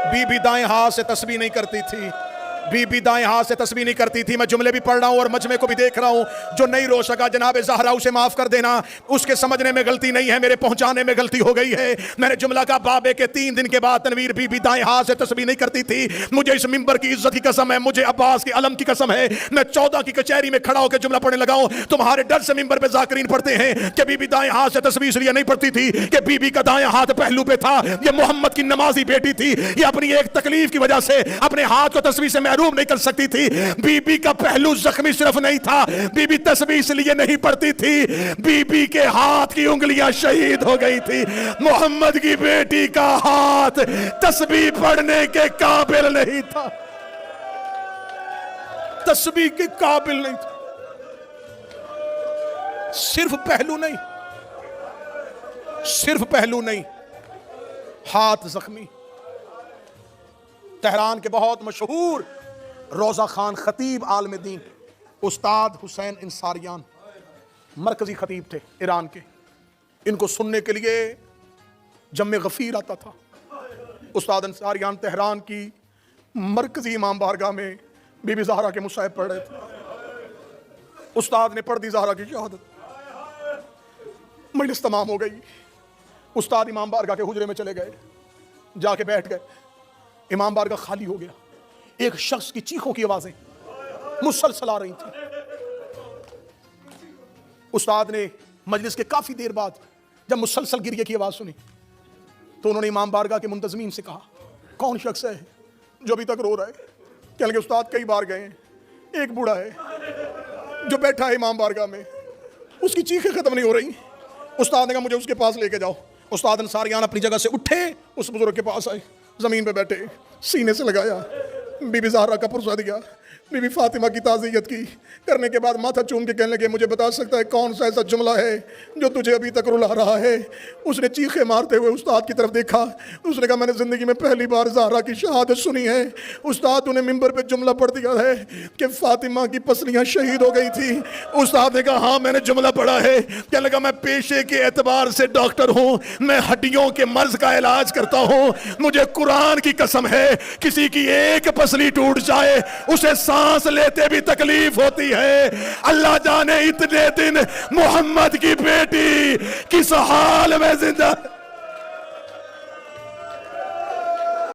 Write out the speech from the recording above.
Be be دائیں ہاتھ سے تسبیح نہیں کرتی تھی، بی بی دائیں ہاتھ سے تسبیح نہیں کرتی تھی۔ میں جملے بھی پڑھ رہا ہوں اور مجمع کو بھی دیکھ رہا ہوں، جو نہیں رو سکا جناب زہرا اسے معاف کر دینا، اس کے سمجھنے میں غلطی نہیں ہے، میرے پہنچانے میں غلطی ہو گئی ہے۔ میں نے جملہ کا بابے کے 3 دن کے بعد تنویر بی بی دائیں ہاتھ سے تسبیح نہیں کرتی تھی۔ مجھے اس ممبر کی عزت کی قسم ہے، مجھے عباس کی علم کی قسم ہے، میں 14 کی کچہری میں کھڑا ہو کے جملہ پڑھنے لگا ہوں، تمہارے ڈر سے ممبر پہ ذاکرین پڑھتے ہیں کہ بی بی دائیں ہاتھ سے تسبیح اس لیے نہیں پڑھتی تھی کہ بی بی کا دائیں ہاتھ پہلو پہ تھا، یہ محمد کی نمازی بیٹی تھی، یہ اپنی ایک تکلیف کی وجہ سے اپنے ہاتھ کو تسبیح سے محروم نہیں کر سکتی تھی۔ بی بی کا پہلو زخمی صرف نہیں تھا، بی بی تسبیح اس لیے نہیں پڑھتی تھی، بی بی کے ہاتھ کی انگلیاں شہید ہو گئی تھی۔ محمد کی بیٹی کا ہاتھ تسبیح پڑھنے کے قابل نہیں تھا، تسبیح کے قابل نہیں تھا۔ صرف پہلو نہیں، صرف پہلو نہیں، ہاتھ زخمی۔ تہران کے بہت مشہور روزہ خان خطیب عالم دین استاد حسین انصاریان مرکزی خطیب تھے ایران کے، ان کو سننے کے لیے جم غفیر آتا تھا۔ استاد انصاریان تہران کی مرکزی امام بارگاہ میں بی بی زہرا کے مصائب پڑھ رہے تھے، استاد نے پڑھ دی زہرا کی شہادت، مجلس تمام ہو گئی، استاد امام بارگاہ کے حجرے میں چلے گئے، جا کے بیٹھ گئے، امام بارگاہ خالی ہو گیا، ایک شخص کی چیخوں کی آوازیں مسلسل آ رہی تھیں۔ استاد نے مجلس کے کافی دیر بعد جب مسلسل گریے کی آواز سنی تو انہوں نے امام بارگاہ کے منتظمین سے کہا کون شخص ہے جو ابھی تک رو رہا ہے؟ کہنے لگے استاد کئی بار گئے ہیں، ایک بوڑھا ہے جو بیٹھا ہے امام بارگاہ میں، اس کی چیخیں ختم نہیں ہو رہی۔ استاد نے کہا مجھے اس کے پاس لے کے جاؤ۔ استاد انصاریان اپنی جگہ سے اٹھے، اس بزرگ کے پاس آئے، زمین پہ بیٹھے، سینے سے لگایا، بی بی زہرا کا پرسہ دیا، بی بی فاطمہ کی تعزیت کی، کرنے کے بعد ماتھا چوم کے کہنے لگے مجھے بتا سکتا ہے کون سا ایسا جملہ ہے جو تجھے ابھی تک رلا رہا ہے؟ اس نے چیخیں مارتے ہوئے استاد کی طرف دیکھا، اس نے کہا میں نے زندگی میں پہلی بار زہرا کی شہادت سنی ہے۔ استاد انہیں ممبر پہ جملہ پڑھ دیا ہے کہ فاطمہ کی پسلیاں شہید ہو گئی تھی۔ استاد نے کہا ہاں میں نے جملہ پڑھا ہے۔ کہنے لگا میں پیشے کے اعتبار سے ڈاکٹر ہوں، میں ہڈیوں کے مرض کا علاج کرتا ہوں، مجھے قرآن کی قسم ہے کسی کی ایک پسلی ٹوٹ جائے اسے سانس لیتے بھی تکلیف ہوتی ہے، اللہ جانے اتنے دن محمد کی بیٹی کس حال میں زندہ